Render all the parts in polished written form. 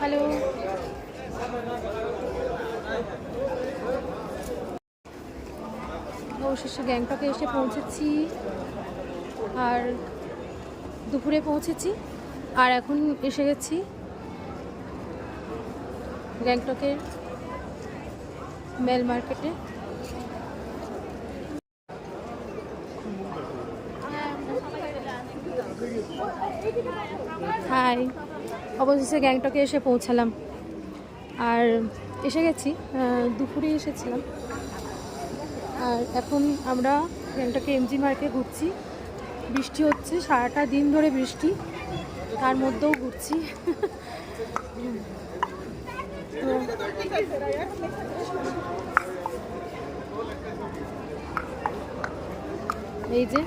Hello, অবশেষে গ্যাংটকে এসে পৌঁছেছি। আর দুপুরে পৌঁছেছি, আর এখন এসে গেছি গ্যাংটকের মেল মার্কেটে। হাই, অবশেষে গ্যাংটকে এসে পৌঁছালাম। আর এসে গেছি, দুপুরে এসেছিলাম। আর এখন আমরা গ্যাংটকে এমজি মার্কেটে ঘুরছি। বৃষ্টি হচ্ছে, সারাটা দিন ধরে বৃষ্টি, তার মধ্যেও ঘুরছি। এই যে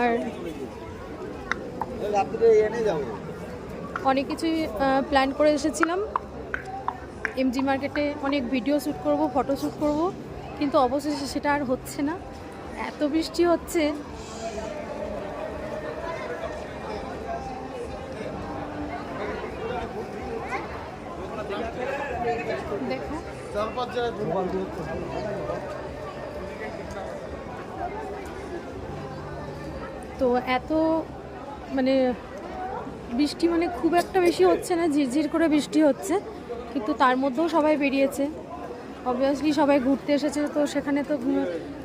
আর অনেক কিছুই প্ল্যান করে এসেছিলাম। এমজি মার্কেটে অনেক ভিডিও শ্যুট করব, ফটো শ্যুট করব, কিন্তু অবশেষে সেটা আর হচ্ছে না, এত বৃষ্টি হচ্ছে। দেখো তো এত মানে বৃষ্টি, মানে খুব একটা বেশি হচ্ছে না, ঝিরঝির করে বৃষ্টি হচ্ছে, কিন্তু তার মধ্যেও সবাই বেরিয়েছে। অবভিয়াসলি সবাই ঘুরতে এসেছে, তো সেখানে তো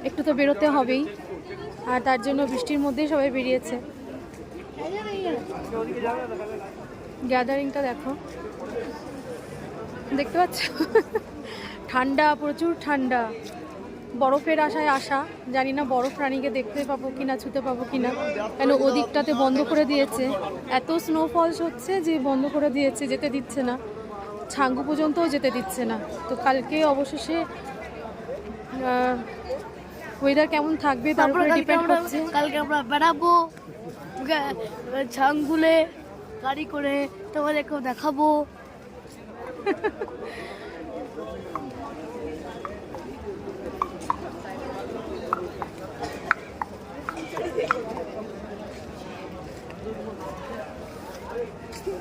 একটু তো বেরোতে হবেই, আর তার জন্য বৃষ্টির মধ্যেই সবাই বেরিয়েছে। গ্যাদারিংটা দেখো, দেখতে পাচ্ছ? ঠান্ডা, প্রচুর ঠান্ডা, বরফের আশায় আসা, জানি না বরফ প্রাণীকে দেখতে পাবো কিনা, ছুতে পাবো কিনা, কেন ওদিকটাতে বন্ধ করে দিয়েছে। এত স্নোফলস হচ্ছে যে বন্ধ করে দিয়েছে, যেতে দিচ্ছে না, ছাঙ্গু পর্যন্তও যেতে দিচ্ছে না। তো কালকে অবশেষে ওয়েদার কেমন থাকবে তার উপরে ডিপেন্ড করছে। কালকে আমরা বেড়াবো ছাঙ্গুলে গাড়ি করে, তোমাদেরকেও দেখাবো।